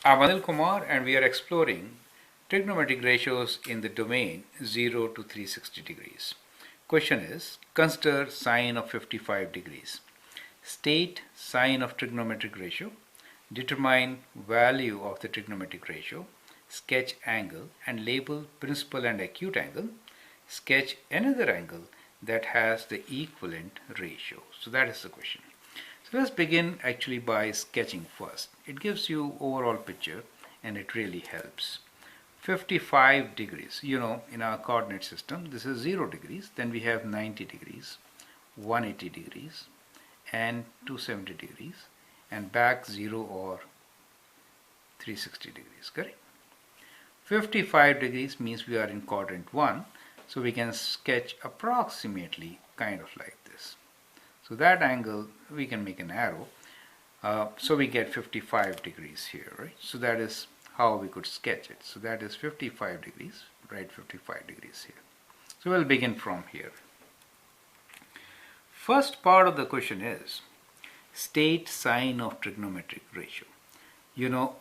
I'm Anil Kumar and we are exploring trigonometric ratios in the domain 0 to 360 degrees. Question is, consider sine of 55 degrees. State sine of trigonometric ratio, determine value of the trigonometric ratio, sketch angle and label principal and acute angle, sketch another angle that has the equivalent ratio. So that is the question. So let's begin actually by sketching first. It gives you overall picture and it really helps. 55 degrees, in our coordinate system, this is 0 degrees, then we have 90 degrees, 180 degrees, and 270 degrees, and back 0 or 360 degrees, correct? 55 degrees means we are in quadrant 1, so we can sketch approximately kind of like this. So that angle, we can make an arrow. So we get 55 degrees here, right? So that is how we could sketch it. So that is 55 degrees, right? 55 degrees here. So we'll begin from here. First part of the question is, state sine of trigonometric ratio.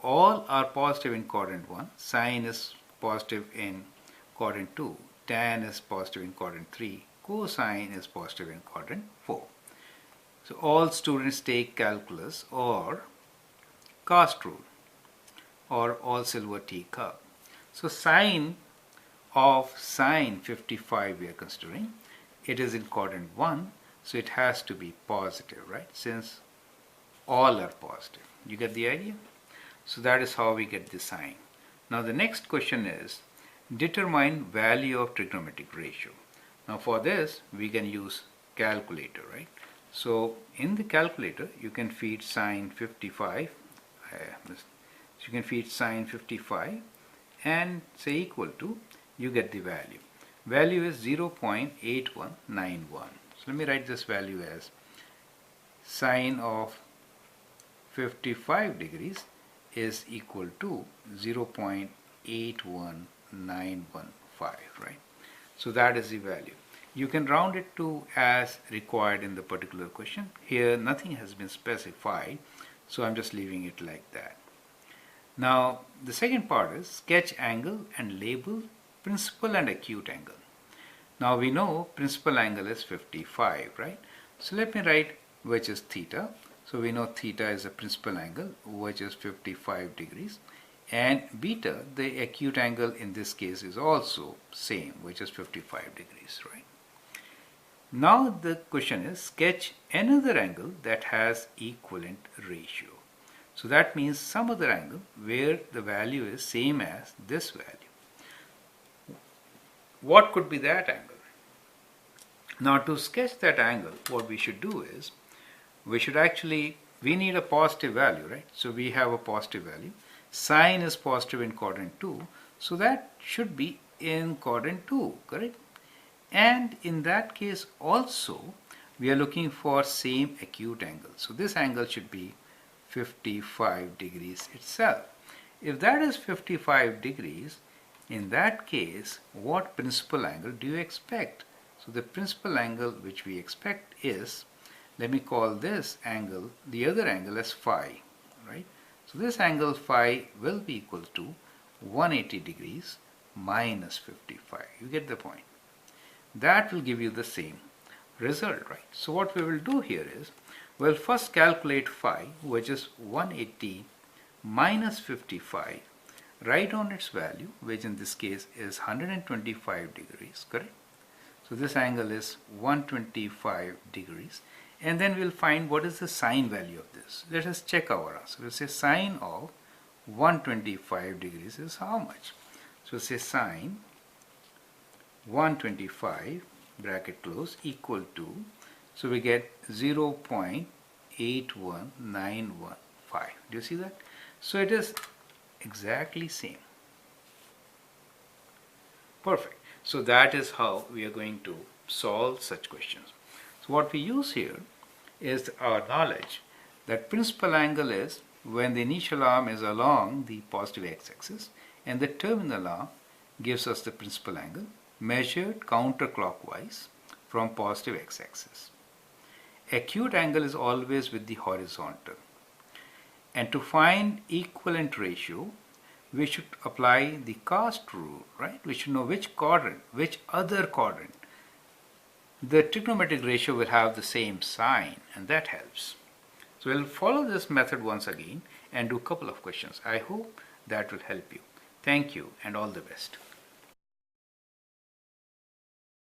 All are positive in quadrant 1. Sine is positive in quadrant 2. Tan is positive in quadrant 3. Cosine is positive in quadrant 4. So all students take calculus or cast rule or all silver teacup. So sine of sine 55 we are considering. It is in quadrant 1, so it has to be positive, right? Since all are positive. You get the idea? So that is how we get the sine. Now the next question is, determine value of trigonometric ratio. Now for this we can use calculator, right? So in the calculator you can feed sine 55, you can feed sine 55 and say equal to, you get the value. Value is 0.8191. So let me write this value as sine of 55 degrees is equal to 0.81915, right? So that is the value. You can round it to as required in the particular question. Here nothing has been specified, so I'm just leaving it like that. Now the second part is sketch angle and label principal and acute angle. Now we know principal angle is 55, right? So let me write which is theta. So we know theta is a principal angle which is 55 degrees, and beta, the acute angle in this case, is also same, which is 55 degrees, right? Now the question is, sketch another angle that has equivalent ratio. So that means some other angle where the value is same as this value. What could be that angle? Now to sketch that angle, what we should do is, we need a positive value, right? So we have a positive value. Sine is positive in quadrant 2, so that should be in quadrant 2, correct? And in that case also, we are looking for same acute angle. So this angle should be 55 degrees itself. If that is 55 degrees, in that case, what principal angle do you expect? So the principal angle which we expect is, let me call this angle, the other angle as phi, right? So this angle phi will be equal to 180 degrees minus 55. You get the point. That will give you the same result, right? So what we will do here is, we'll first calculate phi, which is 180 minus 55, write on its value, which in this case is 125 degrees, correct? So this angle is 125 degrees, and then we'll find what is the sine value of this. Let us check our answer. We'll say sine of 125 degrees is how much? So we'll say sine 125 bracket close equal to, so we get 0.81915. Do you see that? So it is exactly same. Perfect. So that is how we are going to solve such questions. So what we use here is our knowledge that principal angle is when the initial arm is along the positive x-axis and the terminal arm gives us the principal angle measured counterclockwise from positive x-axis. Acute angle is always with the horizontal. And to find equivalent ratio, we should apply the cast rule, right? We should know which quadrant, which other quadrant. The trigonometric ratio will have the same sign, and that helps. So we'll follow this method once again and do a couple of questions. I hope that will help you. Thank you and all the best.